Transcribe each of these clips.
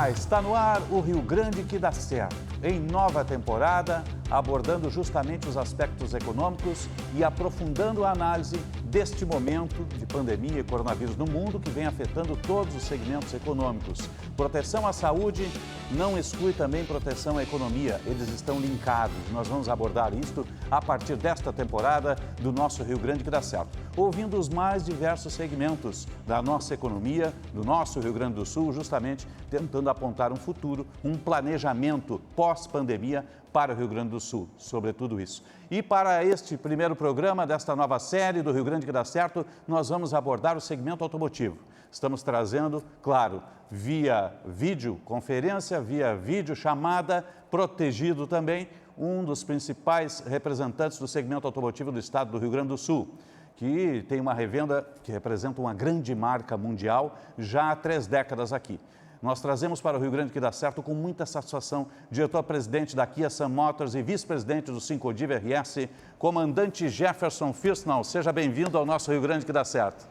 Olá, está no ar o Rio Grande que dá certo. Em nova temporada, abordando justamente os aspectos econômicos e aprofundando a análise deste momento de pandemia e coronavírus no mundo que vem afetando todos os segmentos econômicos. Proteção à saúde não exclui também proteção à economia, eles estão linkados. Nós vamos abordar isto a partir desta temporada do nosso Rio Grande que dá certo, ouvindo os mais diversos segmentos da nossa economia, do nosso Rio Grande do Sul, justamente tentando apontar um futuro, um planejamento pós-pandemia para o Rio Grande do Sul, sobre tudo isso. E para este primeiro programa desta nova série do Rio Grande que dá certo, nós vamos abordar o segmento automotivo. Estamos trazendo, claro, via videoconferência, via videochamada, protegido também, um dos principais representantes do segmento automotivo do estado do Rio Grande do Sul, que tem uma revenda que representa uma grande marca mundial já há 3 décadas aqui. Nós trazemos para o Rio Grande que dá certo com muita satisfação, diretor-presidente da Kia Sun Motors e vice-presidente do Syncodiv RS, comandante Jefferson Firsnall. Seja bem-vindo ao nosso Rio Grande que dá certo.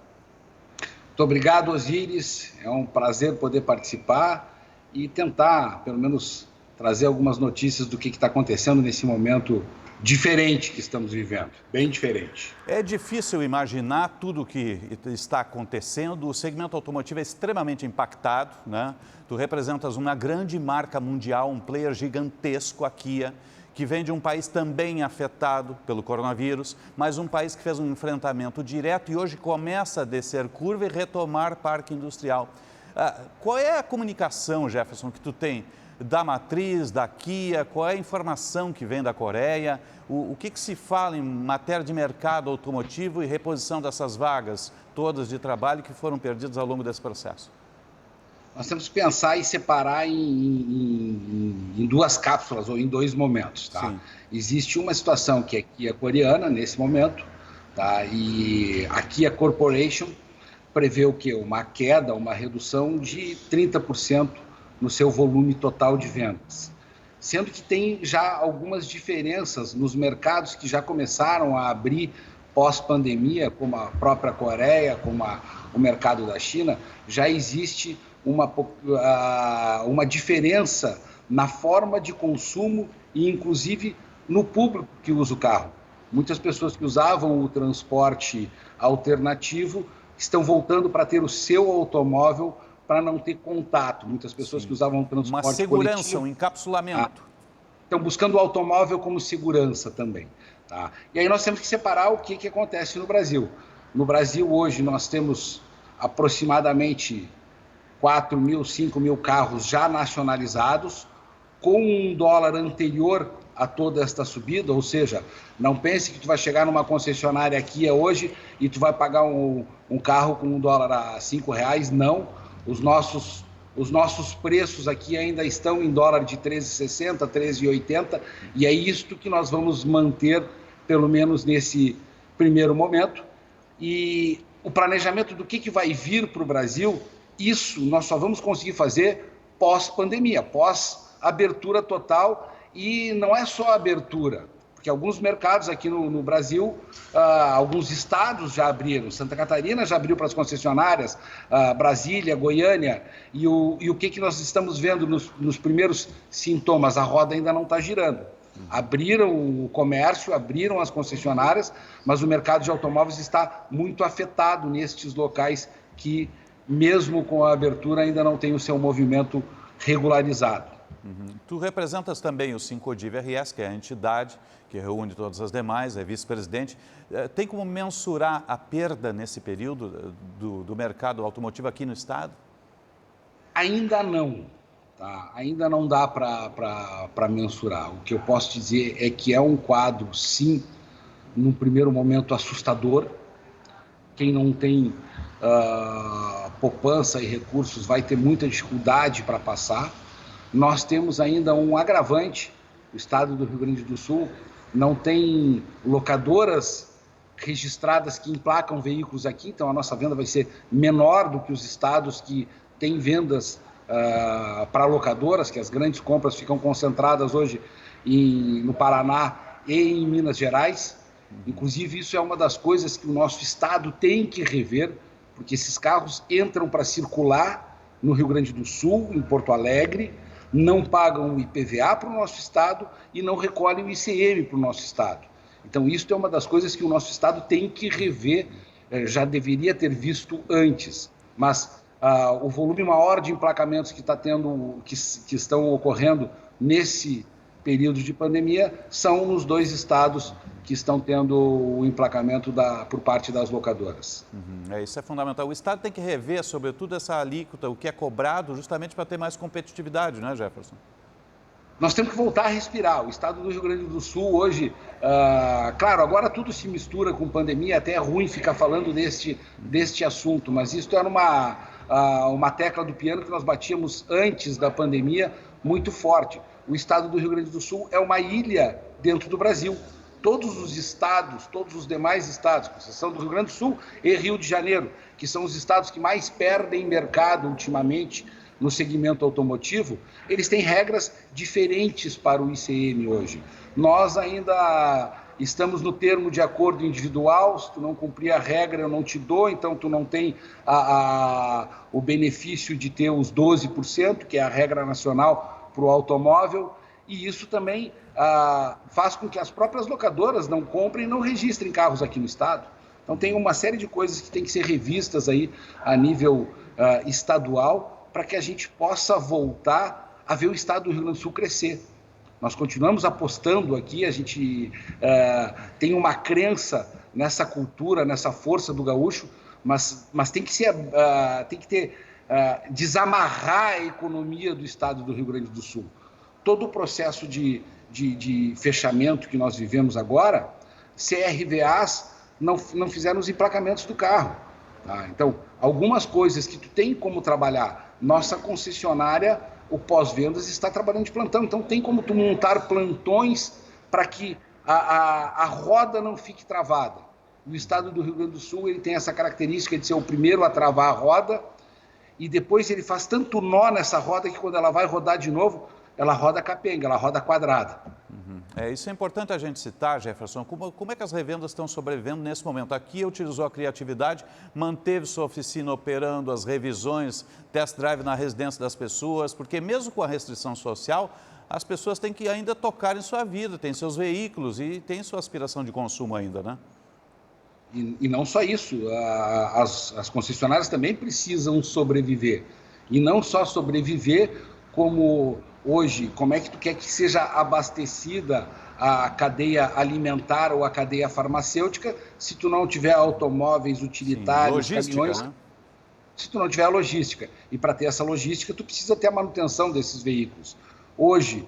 Muito obrigado, Osiris. É um prazer poder participar e tentar, pelo menos, trazer algumas notícias do que está acontecendo nesse momento diferente que estamos vivendo, bem diferente. É difícil imaginar tudo o que está acontecendo. O segmento automotivo é extremamente impactado, né? Tu representas uma grande marca mundial, um player gigantesco, a Kia, que vem de um país também afetado pelo coronavírus, mas um país que fez um enfrentamento direto e hoje começa a descer curva e retomar parque industrial. Qual é a comunicação, Jefferson, que tu tem da matriz, da Kia? Qual é a informação que vem da Coreia? O que se fala em matéria de mercado automotivo e reposição dessas vagas todas de trabalho que foram perdidas ao longo desse processo? Nós temos que pensar e separar em 2 cápsulas ou em 2 momentos, tá? Sim. Existe uma situação que é a Kia coreana nesse momento, tá? E a Kia Corporation prevê o quê? Uma queda, uma redução de 30% no seu volume total de vendas. Sendo que tem já algumas diferenças nos mercados que já começaram a abrir pós-pandemia, como a própria Coreia, como o mercado da China, já existe uma diferença na forma de consumo e, inclusive, no público que usa o carro. Muitas pessoas que usavam o transporte alternativo estão voltando para ter o seu automóvel para não ter contato. Muitas pessoas Sim. que usavam o transporte uma segurança, coletivo, um encapsulamento. Estão buscando o automóvel como segurança também. Tá? E aí nós temos que separar o que acontece no Brasil. No Brasil, hoje, nós temos aproximadamente 4 mil, 5 mil carros já nacionalizados, com um dólar anterior a toda esta subida, ou seja, não pense que tu vai chegar numa concessionária Kia hoje e tu vai pagar um carro com $1 a R$5, não. Os nossos preços aqui ainda estão em dólar de 13,60, 13,80, e é isto que nós vamos manter, pelo menos nesse primeiro momento. E o planejamento do que vai vir para o Brasil, isso nós só vamos conseguir fazer pós-pandemia, pós-abertura total, e não é só abertura, porque alguns mercados aqui no Brasil, alguns estados já abriram. Santa Catarina já abriu para as concessionárias, Brasília, Goiânia, e o que nós estamos vendo nos primeiros sintomas? A roda ainda não está girando. Abriram o comércio, abriram as concessionárias, mas o mercado de automóveis está muito afetado nestes locais que, mesmo com a abertura, ainda não tem o seu movimento regularizado. Tu representas também o Syncodiv RS, que é a entidade que reúne todas as demais, é vice-presidente. Tem como mensurar a perda nesse período do mercado automotivo aqui no estado? Ainda não, tá? Ainda não dá para mensurar. O que eu posso dizer é que é um quadro, sim, num primeiro momento assustador. Quem não tem poupança e recursos vai ter muita dificuldade para passar. Nós temos ainda um agravante: o estado do Rio Grande do Sul não tem locadoras registradas que emplacam veículos aqui, então a nossa venda vai ser menor do que os estados que têm vendas para locadoras, que as grandes compras ficam concentradas hoje no Paraná e em Minas Gerais. Inclusive, isso é uma das coisas que o nosso estado tem que rever, porque esses carros entram para circular no Rio Grande do Sul, em Porto Alegre, não pagam o IPVA para o nosso estado e não recolhem o ICM para o nosso estado. Então, isso é uma das coisas que o nosso estado tem que rever, já deveria ter visto antes. Mas o volume maior de emplacamentos que estão ocorrendo nesse período de pandemia são nos 2 estados que estão tendo o emplacamento por parte das locadoras. Isso é fundamental. O estado tem que rever, sobretudo, essa alíquota, o que é cobrado, justamente para ter mais competitividade, né, Jefferson? Nós temos que voltar a respirar. O estado do Rio Grande do Sul hoje, claro, agora tudo se mistura com pandemia, até é ruim ficar falando deste assunto, mas isso era uma tecla do piano que nós batíamos antes da pandemia muito forte. O estado do Rio Grande do Sul é uma ilha dentro do Brasil. Todos os estados, todos os demais estados, com exceção do Rio Grande do Sul e Rio de Janeiro, que são os estados que mais perdem mercado ultimamente no segmento automotivo, eles têm regras diferentes para o ICM hoje. Nós ainda estamos no termo de acordo individual, se tu não cumprir a regra eu não te dou, então tu não tem o benefício de ter os 12%, que é a regra nacional para o automóvel, e isso também faz com que as próprias locadoras não comprem e não registrem carros aqui no estado. Então tem uma série de coisas que tem que ser revistas aí a nível estadual, para que a gente possa voltar a ver o estado do Rio Grande do Sul crescer. Nós continuamos apostando aqui, a gente tem uma crença nessa cultura, nessa força do gaúcho, mas tem que desamarrar a economia do estado do Rio Grande do Sul. Todo o processo de fechamento que nós vivemos agora, CRVAs não fizeram os emplacamentos do carro. Tá? Então, algumas coisas que tu tem como trabalhar, nossa concessionária, o pós-vendas está trabalhando de plantão, então tem como tu montar plantões para que a roda não fique travada. O estado do Rio Grande do Sul ele tem essa característica de ser o primeiro a travar a roda e depois ele faz tanto nó nessa roda que quando ela vai rodar de novo, ela roda capenga, ela roda quadrada. Isso é importante a gente citar, Jefferson, como é que as revendas estão sobrevivendo nesse momento? Aqui utilizou a criatividade, manteve sua oficina operando, as revisões, test drive na residência das pessoas, porque mesmo com a restrição social, as pessoas têm que ainda tocar em sua vida, têm seus veículos e têm sua aspiração de consumo ainda, né? E não só isso, as concessionárias também precisam sobreviver. E não só sobreviver, como hoje, como é que tu quer que seja abastecida a cadeia alimentar ou a cadeia farmacêutica se tu não tiver automóveis utilitários, caminhões, né? Se tu não tiver a logística. E para ter essa logística, tu precisa ter a manutenção desses veículos. Hoje,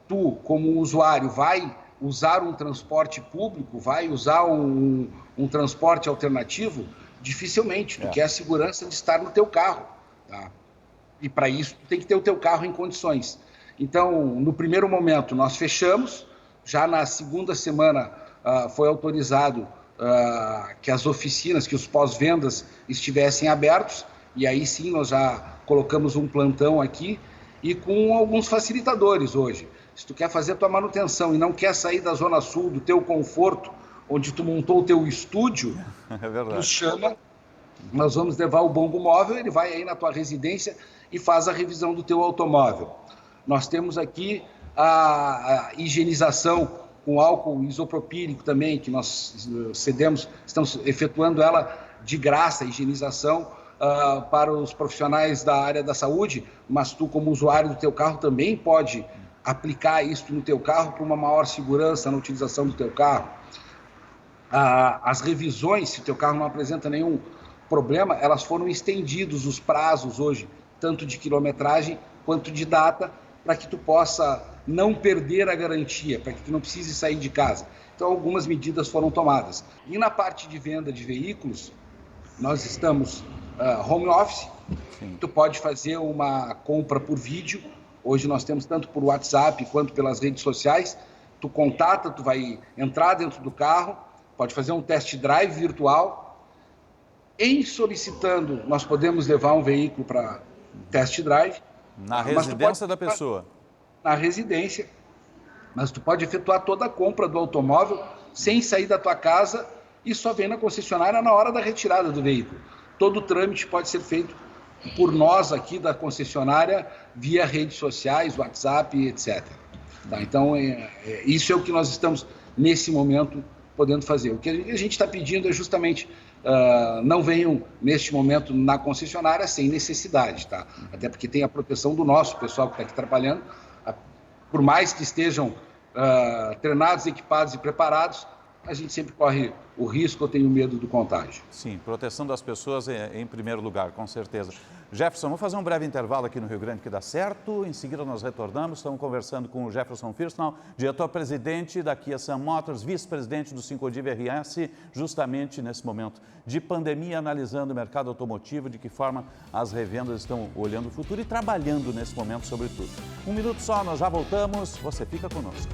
tu, como usuário, vai usar um transporte público, vai usar um transporte alternativo, dificilmente. Tu quer a segurança de estar no teu carro, tá? E para isso tu tem que ter o teu carro em condições. Então, no primeiro momento, nós fechamos. Já na segunda semana foi autorizado que as oficinas, que os pós-vendas estivessem abertos. E aí sim, nós já colocamos um plantão aqui e com alguns facilitadores hoje. Se tu quer fazer a tua manutenção e não quer sair da Zona Sul, do teu conforto, onde tu montou o teu estúdio, tu chama, nós vamos levar o Bongo Móvel, ele vai aí na tua residência e faz a revisão do teu automóvel. Nós temos aqui a higienização com álcool isopropílico também, que nós estamos efetuando ela de graça, a higienização para os profissionais da área da saúde, mas tu como usuário do teu carro também pode aplicar isso no teu carro para uma maior segurança na utilização do teu carro. As revisões, se o teu carro não apresenta nenhum problema, elas foram estendidos os prazos hoje, tanto de quilometragem quanto de data, para que tu possa não perder a garantia, para que tu não precise sair de casa. Então, algumas medidas foram tomadas. E na parte de venda de veículos, nós estamos home office. Sim. Tu pode fazer uma compra por vídeo. Hoje nós temos tanto por WhatsApp quanto pelas redes sociais. Tu contata, tu vai entrar dentro do carro, pode fazer um test drive virtual. Em solicitando, nós podemos levar um veículo para test drive. Na residência da pessoa? Na residência. Mas tu pode efetuar toda a compra do automóvel sem sair da tua casa e só vem na concessionária na hora da retirada do veículo. Todo o trâmite pode ser feito por nós aqui da concessionária via redes sociais, WhatsApp, etc. Tá? Então, isso é o que nós estamos, nesse momento, podendo fazer. O que a gente está pedindo é justamente não venham, neste momento, na concessionária sem necessidade, tá? Até porque tem a proteção do nosso pessoal que está aqui trabalhando. Por mais que estejam treinados, equipados e preparados, a gente sempre corre o risco ou tem o medo do contágio. Sim, proteção das pessoas em primeiro lugar, com certeza. Jefferson, vamos fazer um breve intervalo aqui no Rio Grande que dá certo. Em seguida nós retornamos, estamos conversando com o Jefferson Firsnall, diretor-presidente da Kia Sun Motors, vice-presidente do Syncodive RS, justamente nesse momento de pandemia, analisando o mercado automotivo, de que forma as revendas estão olhando o futuro e trabalhando nesse momento sobretudo. Um minuto só, nós já voltamos, você fica conosco.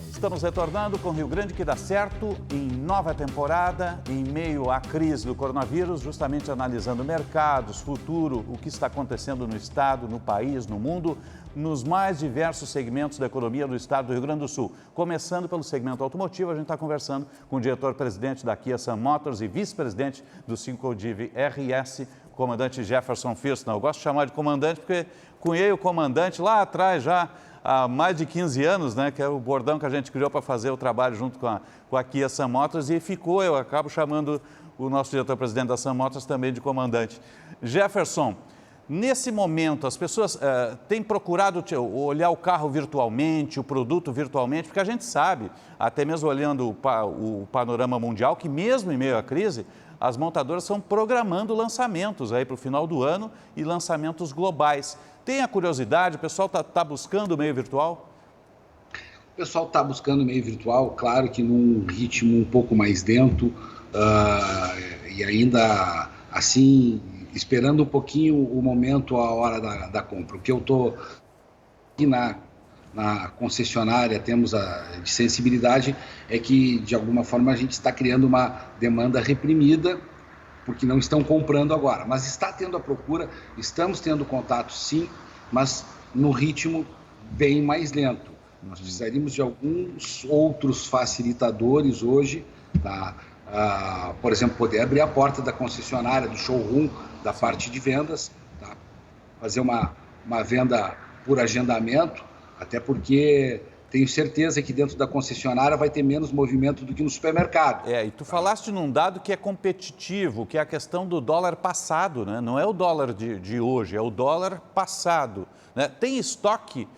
Estamos retornando com o Rio Grande que dá certo em nova temporada, em meio à crise do coronavírus, justamente analisando mercados, futuro, o que está acontecendo no estado, no país, no mundo, nos mais diversos segmentos da economia do estado do Rio Grande do Sul. Começando pelo segmento automotivo, a gente está conversando com o diretor-presidente da Kia Sun Motors e vice-presidente do Syncodive RS, o comandante Jefferson Firsnall. Eu gosto de chamar de comandante porque cunhei o comandante lá atrás já, há mais de 15 anos, né, que é o bordão que a gente criou para fazer o trabalho junto com a Kia Sun Motors e ficou, eu acabo chamando o nosso diretor-presidente da Sun Motors também de comandante. Jefferson, nesse momento as pessoas têm procurado olhar o carro virtualmente, o produto virtualmente, porque a gente sabe, até mesmo olhando o panorama mundial, que mesmo em meio à crise, as montadoras estão programando lançamentos aí para o final do ano e lançamentos globais. Tem a curiosidade, o pessoal está buscando o meio virtual? O pessoal está buscando o meio virtual, claro que num ritmo um pouco mais lento e ainda assim, esperando um pouquinho o momento, a hora da compra. O que eu estou aqui na concessionária, temos de sensibilidade, é que de alguma forma a gente está criando uma demanda reprimida, porque não estão comprando agora, mas está tendo a procura, estamos tendo contato sim, mas no ritmo bem mais lento. Nós precisaríamos de alguns outros facilitadores hoje, tá? Por exemplo, poder abrir a porta da concessionária, do showroom, da parte de vendas, tá? Fazer uma venda por agendamento, até porque tenho certeza que dentro da concessionária vai ter menos movimento do que no supermercado. E tu falaste num dado que é competitivo, que é a questão do dólar passado, né? Não é o dólar de hoje, é o dólar passado, né? Tem estoque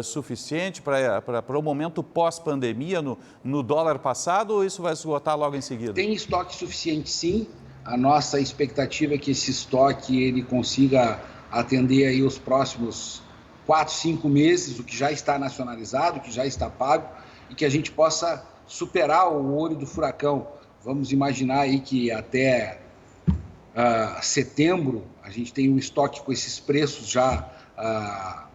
suficiente para o momento pós-pandemia no dólar passado ou isso vai esgotar logo em seguida? Tem estoque suficiente sim, a nossa expectativa é que esse estoque ele consiga atender aí os próximos 4, 5 meses, o que já está nacionalizado, o que já está pago, e que a gente possa superar o olho do furacão. Vamos imaginar aí que até setembro a gente tem um estoque com esses preços já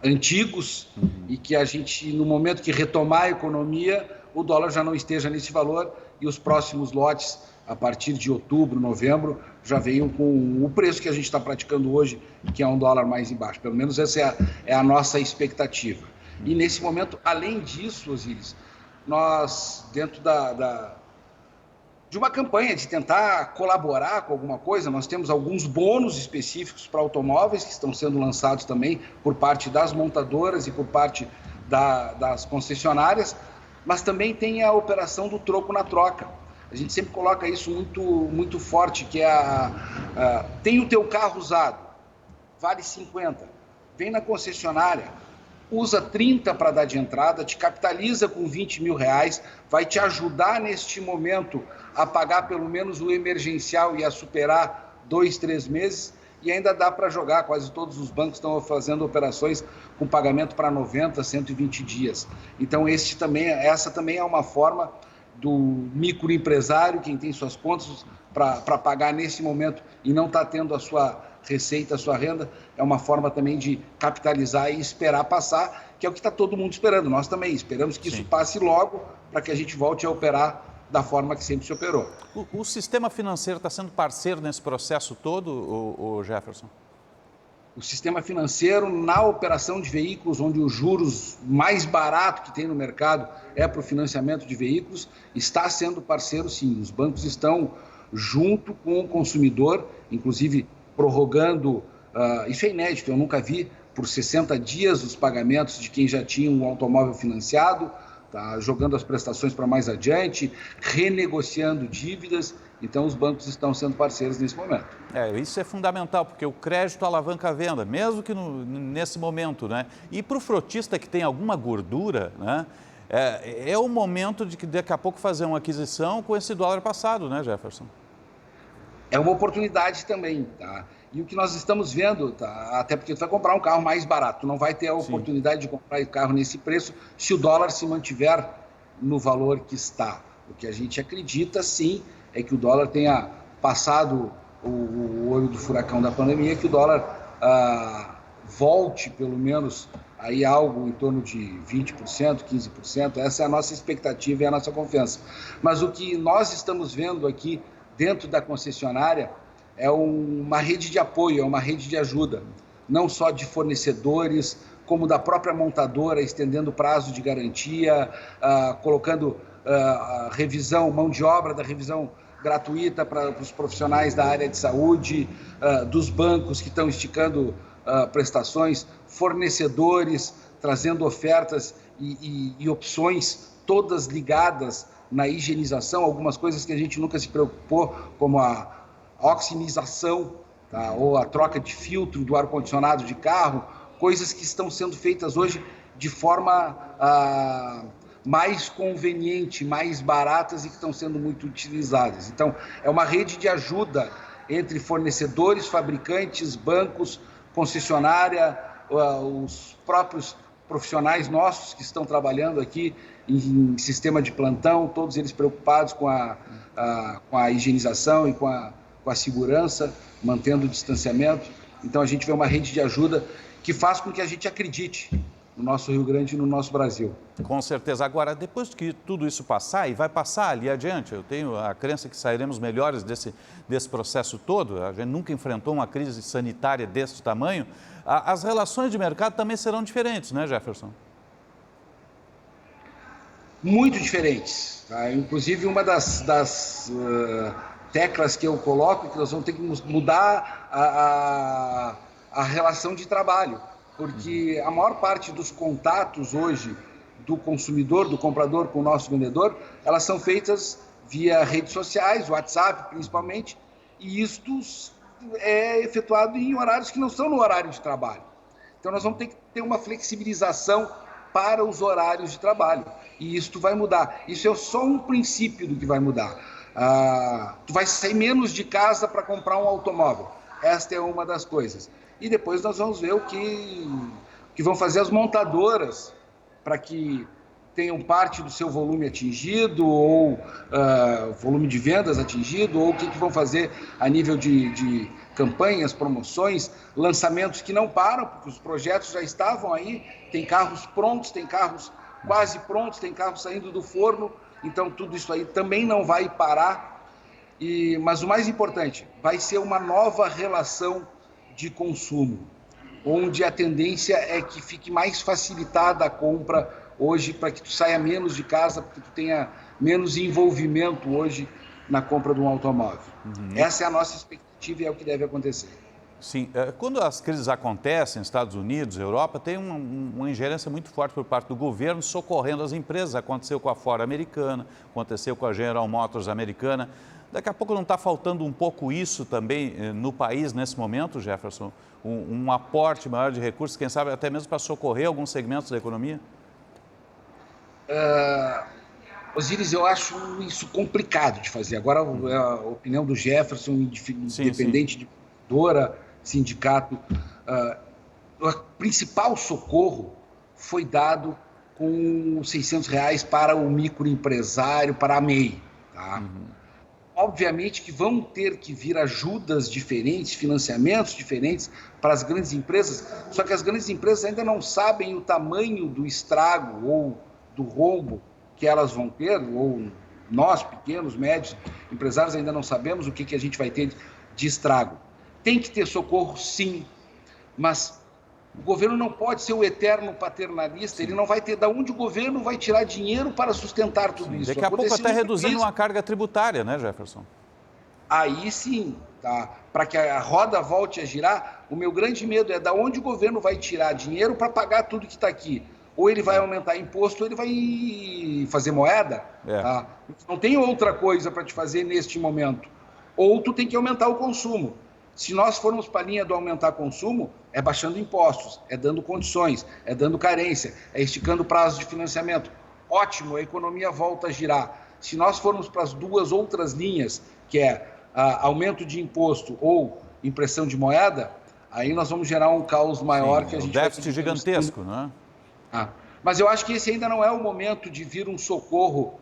antigos e que a gente, no momento que retomar a economia, o dólar já não esteja nesse valor e os próximos lotes, a partir de outubro, novembro, já venham com o preço que a gente está praticando hoje, que é $1 mais embaixo. Pelo menos essa é a nossa expectativa. E nesse momento, além disso, Osiris, nós, dentro de uma campanha de tentar colaborar com alguma coisa, nós temos alguns bônus específicos para automóveis que estão sendo lançados também por parte das montadoras e por parte das concessionárias, mas também tem a operação do troco na troca. A gente sempre coloca isso muito forte, que é tem o teu carro usado, vale 50, vem na concessionária, usa 30 para dar de entrada, te capitaliza com 20 mil reais, vai te ajudar neste momento a pagar pelo menos o emergencial e a superar 2, 3 meses, e ainda dá para jogar, quase todos os bancos estão fazendo operações com pagamento para 90, 120 dias. Então essa também é uma forma do microempresário, quem tem suas contas para pagar nesse momento e não está tendo a sua receita, a sua renda, é uma forma também de capitalizar e esperar passar, que é o que está todo mundo esperando. Nós também esperamos que isso passe logo para que a gente volte a operar da forma que sempre se operou. O sistema financeiro está sendo parceiro nesse processo todo, o Jefferson? o sistema financeiro na operação de veículos, onde os juros mais barato que tem no mercado é para o financiamento de veículos, está sendo parceiro, sim. Os bancos estão junto com o consumidor, inclusive prorrogando, isso é inédito, eu nunca vi, por 60 dias os pagamentos de quem já tinha um automóvel financiado, tá, jogando as prestações para mais adiante, renegociando dívidas. Então, os bancos estão sendo parceiros nesse momento. Isso é fundamental, porque o crédito alavanca a venda, mesmo que nesse momento, né? E para o frotista que tem alguma gordura, né? É o momento de que daqui a pouco fazer uma aquisição com esse dólar passado, né, Jefferson? É uma oportunidade também, tá? E o que nós estamos vendo, tá? Até porque tu vai comprar um carro mais barato, tu não vai ter a oportunidade de comprar o carro nesse preço se o dólar se mantiver no valor que está. O que a gente acredita, sim, é que o dólar tenha passado o olho do furacão da pandemia, que o dólar volte pelo menos aí algo em torno de 20%, 15%. Essa é a nossa expectativa e a nossa confiança. Mas o que nós estamos vendo aqui dentro da concessionária é uma rede de apoio, é uma rede de ajuda, não só de fornecedores, como da própria montadora, estendendo o prazo de garantia, colocando revisão, mão de obra da revisão gratuita para os profissionais da área de saúde, dos bancos que estão esticando prestações, fornecedores trazendo ofertas e opções todas ligadas na higienização, algumas coisas que a gente nunca se preocupou, como a oxinização, tá? Ou a troca de filtro do ar-condicionado de carro, coisas que estão sendo feitas hoje de forma mais conveniente, mais baratas e que estão sendo muito utilizadas. Então, é uma rede de ajuda entre fornecedores, fabricantes, bancos, concessionária, os próprios profissionais nossos que estão trabalhando aqui em sistema de plantão, todos eles preocupados com a higienização e com a segurança, mantendo o distanciamento. Então, a gente vê uma rede de ajuda que faz com que a gente acredite no nosso Rio Grande e no nosso Brasil. Com certeza. Agora, depois que tudo isso passar, e vai passar ali adiante, eu tenho a crença que sairemos melhores desse processo todo, a gente nunca enfrentou uma crise sanitária desse tamanho, as relações de mercado também serão diferentes, né, Jefferson? Muito diferentes. Tá? Inclusive, uma das teclas que eu coloco é que nós vamos ter que mudar a relação de trabalho, porque a maior parte dos contatos hoje do consumidor, do comprador com o nosso vendedor, elas são feitas via redes sociais, WhatsApp principalmente, e isto é efetuado em horários que não são no horário de trabalho. Então nós vamos ter que ter uma flexibilização para os horários de trabalho, e isto vai mudar. Isso é só um princípio do que vai mudar. Tu vai sair menos de casa para comprar um automóvel. Esta é uma das coisas. E depois nós vamos ver o que vão fazer as montadoras para que tenham parte do seu volume atingido ou volume de vendas atingido, ou o que vão fazer a nível de campanhas, promoções, lançamentos que não param, porque os projetos já estavam aí, tem carros prontos, tem carros quase prontos, tem carros saindo do forno, então tudo isso aí também não vai parar. Mas o mais importante, vai ser uma nova relação de consumo, onde a tendência é que fique mais facilitada a compra hoje, para que tu saia menos de casa, porque tu tenha menos envolvimento hoje na compra de um automóvel. Essa é a nossa expectativa e é o que deve acontecer. Sim, quando as crises acontecem nos Estados Unidos, Europa, tem uma ingerência muito forte por parte do governo socorrendo as empresas. Aconteceu com a Ford americana, aconteceu com a General Motors americana. Daqui a pouco não está faltando um pouco isso também no país nesse momento, Jefferson? Um aporte maior de recursos, quem sabe até mesmo para socorrer alguns segmentos da economia? Osíris, eu acho isso complicado de fazer. Agora, a opinião do Jefferson, independente de produtora, sindicato, o principal socorro foi dado com R$600 para o microempresário, para a MEI. Tá? Obviamente que vão ter que vir ajudas diferentes, financiamentos diferentes para as grandes empresas, só que as grandes empresas ainda não sabem o tamanho do estrago ou do rombo que elas vão ter, ou nós, pequenos, médios, empresários, ainda não sabemos o que a gente vai ter de estrago. Tem que ter socorro, sim, Mas o governo não pode ser o eterno paternalista, ele não vai ter de onde o governo vai tirar dinheiro para sustentar tudo isso. Daqui a pouco até reduzindo uma carga tributária, né, Jefferson? Aí sim, tá? Para que a roda volte a girar, o meu grande medo é de onde o governo vai tirar dinheiro para pagar tudo que está aqui. Ou ele vai aumentar imposto, ou ele vai fazer moeda. Tá? Não tem outra coisa para te fazer neste momento. Ou tu tem que aumentar o consumo. Se nós formos para a linha do aumentar consumo, é baixando impostos, é dando condições, é dando carência, é esticando prazo de financiamento. Ótimo, a economia volta a girar. Se nós formos para as duas outras linhas, que é aumento de imposto ou impressão de moeda, aí nós vamos gerar um caos maior. Sim, que a gente déficit gigantesco, né? Mas eu acho que esse ainda não é o momento de vir um socorro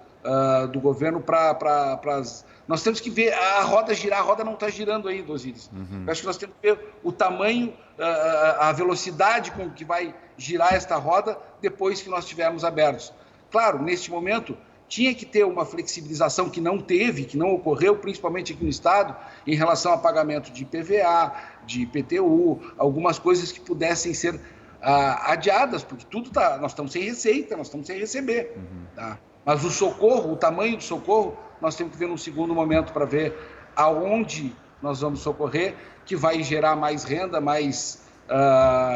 do governo para as... Nós temos que ver a roda girar, a roda não está girando ainda, Osíris. Eu acho que nós temos que ver o tamanho, a velocidade com que vai girar esta roda depois que nós estivermos abertos. Claro, neste momento, tinha que ter uma flexibilização que não teve, que não ocorreu, principalmente aqui no Estado, em relação a pagamento de IPVA, de IPTU, algumas coisas que pudessem ser adiadas, porque tudo está... Nós estamos sem receita, nós estamos sem receber. Tá? Mas o socorro, o tamanho do socorro, nós temos que ver num segundo momento para ver aonde nós vamos socorrer, que vai gerar mais renda, mais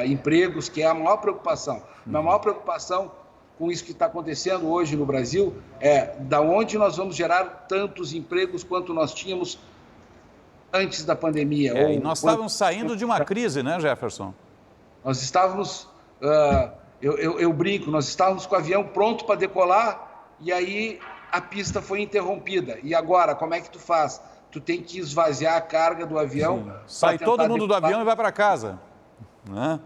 empregos, que é a maior preocupação. A maior preocupação com isso que está acontecendo hoje no Brasil é da onde nós vamos gerar tantos empregos quanto nós tínhamos antes da pandemia. E nós estávamos saindo de uma crise, né, Jefferson? Nós estávamos, eu brinco, nós estávamos com o avião pronto para decolar e aí a pista foi interrompida. E agora, como é que tu faz? Tu tem que esvaziar a carga do avião. Sai todo mundo do avião e vai para casa. Né?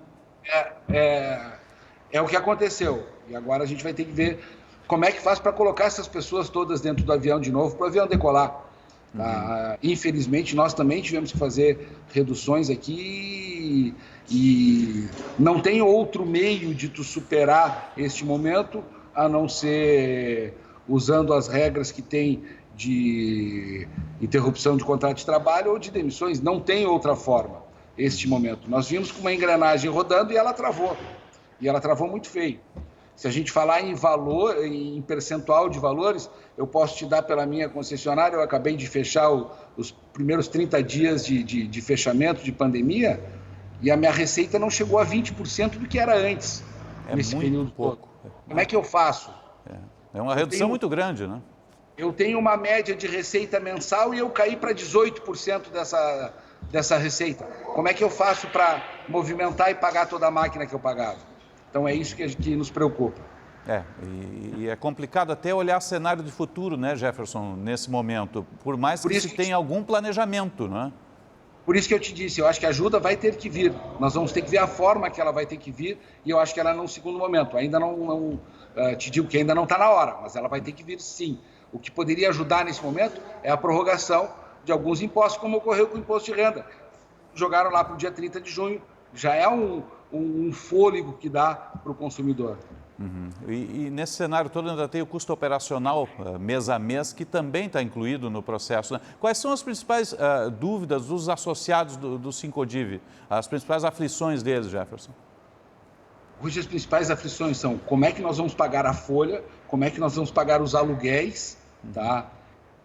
É o que aconteceu. E agora a gente vai ter que ver como é que faz para colocar essas pessoas todas dentro do avião de novo, para o avião decolar. Infelizmente, nós também tivemos que fazer reduções aqui e não tem outro meio de tu superar este momento a não ser usando as regras que tem de interrupção de contrato de trabalho ou de demissões. Não tem outra forma este momento. Nós vimos com uma engrenagem rodando e ela travou. E ela travou muito feio. Se a gente falar em valor, em percentual de valores, eu posso te dar pela minha concessionária, eu acabei de fechar os primeiros 30 dias de fechamento de pandemia e a minha receita não chegou a 20% do que era antes, nesse período pouco. Como é que eu faço? É uma redução muito grande, né? Eu tenho uma média de receita mensal e eu caí para 18% dessa receita. Como é que eu faço para movimentar e pagar toda a máquina que eu pagava? Então é isso que nos preocupa. E é complicado até olhar cenário de futuro, né, Jefferson, nesse momento, por mais que se tenha algum planejamento, né? Por isso que eu te disse, eu acho que a ajuda vai ter que vir. Nós vamos ter que ver a forma que ela vai ter que vir e eu acho que ela num segundo momento. Ainda não te digo que ainda não está na hora, mas ela vai ter que vir sim. O que poderia ajudar nesse momento é a prorrogação de alguns impostos, como ocorreu com o imposto de renda. Jogaram lá para o dia 30 de junho, já é um fôlego que dá para o consumidor. E nesse cenário todo ainda tem o custo operacional mês a mês, que também está incluído no processo, né? Quais são as principais dúvidas dos associados do Sincodiv, as principais aflições deles, Jefferson? Hoje as principais aflições são como é que nós vamos pagar a folha, como é que nós vamos pagar os aluguéis, tá?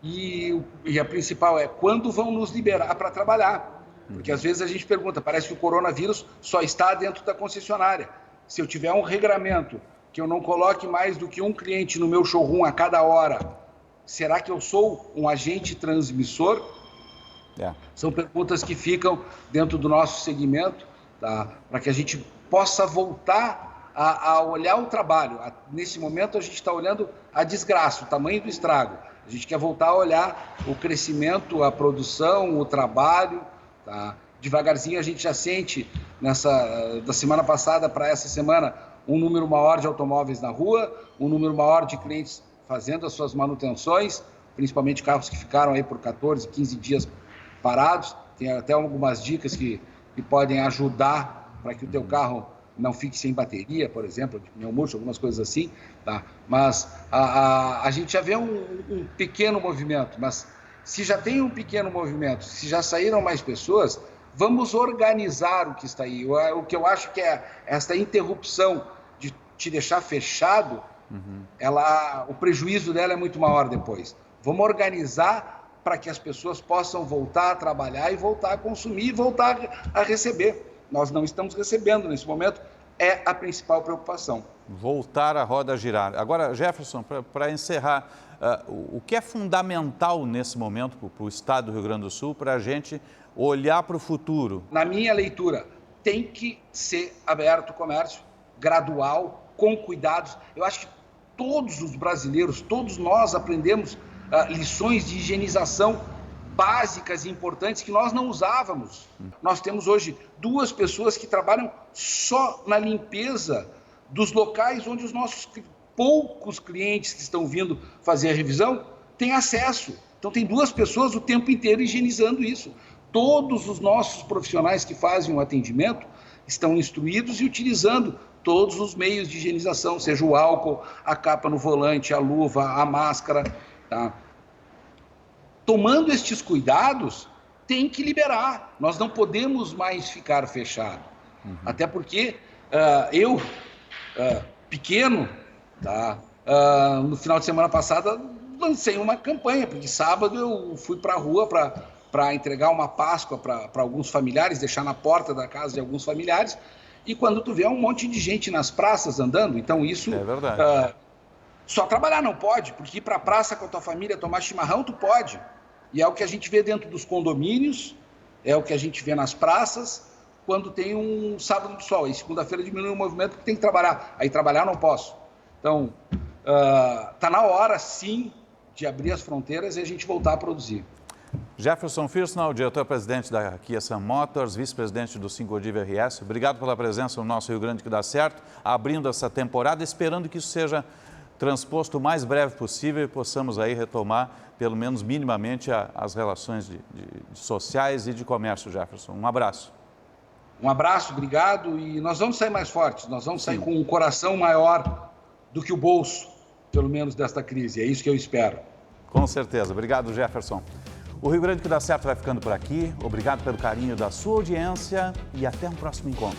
E a principal é quando vão nos liberar para trabalhar. Porque às vezes a gente pergunta, parece que o coronavírus só está dentro da concessionária. Se eu tiver um regramento que eu não coloque mais do que um cliente no meu showroom a cada hora, será que eu sou um agente transmissor? São perguntas que ficam dentro do nosso segmento, tá? Para que a gente possa voltar a olhar o trabalho. Nesse momento a gente está olhando a desgraça, o tamanho do estrago. A gente quer voltar a olhar o crescimento, a produção, o trabalho. Tá? Devagarzinho a gente já sente, da semana passada para essa semana, um número maior de automóveis na rua, um número maior de clientes fazendo as suas manutenções, principalmente carros que ficaram aí por 14, 15 dias parados. Tem até algumas dicas que podem ajudar para que o teu carro não fique sem bateria, por exemplo, de pneu murcho, algumas coisas assim. Tá? Mas a gente já vê um pequeno movimento, mas se já tem um pequeno movimento, se já saíram mais pessoas, Vamos organizar o que está aí. O que eu acho que é esta interrupção de te deixar fechado, o prejuízo dela é muito maior depois. Vamos organizar para que as pessoas possam voltar a trabalhar e voltar a consumir e voltar a receber. Nós não estamos recebendo nesse momento, é a principal preocupação. Voltar a roda a girar. Agora, Jefferson, para encerrar, o que é fundamental nesse momento para o Estado do Rio Grande do Sul, para a gente olhar para o futuro? Na minha leitura, tem que ser aberto o comércio, gradual, com cuidados. Eu acho que todos os brasileiros, todos nós aprendemos lições de higienização básicas e importantes que nós não usávamos. Nós temos hoje 2 pessoas que trabalham só na limpeza dos locais onde os nossos poucos clientes que estão vindo fazer a revisão têm acesso. Então tem 2 pessoas o tempo inteiro higienizando isso. Todos os nossos profissionais que fazem o atendimento estão instruídos e utilizando todos os meios de higienização, seja o álcool, a capa no volante, a luva, a máscara, tá? Tomando estes cuidados, tem que liberar. Nós não podemos mais ficar fechado. Até porque eu, pequeno, tá? No final de semana passada, lancei uma campanha, porque sábado eu fui para a rua para entregar uma Páscoa para alguns familiares, deixar na porta da casa de alguns familiares, e quando tu vê um monte de gente nas praças andando, então isso... É verdade. Só trabalhar não pode, porque ir para a praça com a tua família tomar chimarrão, tu pode. E é o que a gente vê dentro dos condomínios, é o que a gente vê nas praças, quando tem um sábado de sol. Aí segunda-feira diminui o movimento porque tem que trabalhar. Aí trabalhar não posso. Então, tá na hora, sim, de abrir as fronteiras e a gente voltar a produzir. Jefferson Firsnall, diretor-presidente da Kia Sun Motors, vice-presidente do Sincodiv RS, obrigado pela presença no nosso Rio Grande que dá certo, abrindo essa temporada, esperando que isso seja transposto o mais breve possível e possamos aí retomar, pelo menos minimamente, as relações sociais e de comércio, Jefferson. Um abraço. Um abraço, obrigado, e nós vamos sair mais fortes, nós vamos sair com um coração maior do que o bolso, pelo menos desta crise, é isso que eu espero. Com certeza. Obrigado, Jefferson. O Rio Grande que dá certo vai ficando por aqui. Obrigado pelo carinho da sua audiência e até um próximo encontro.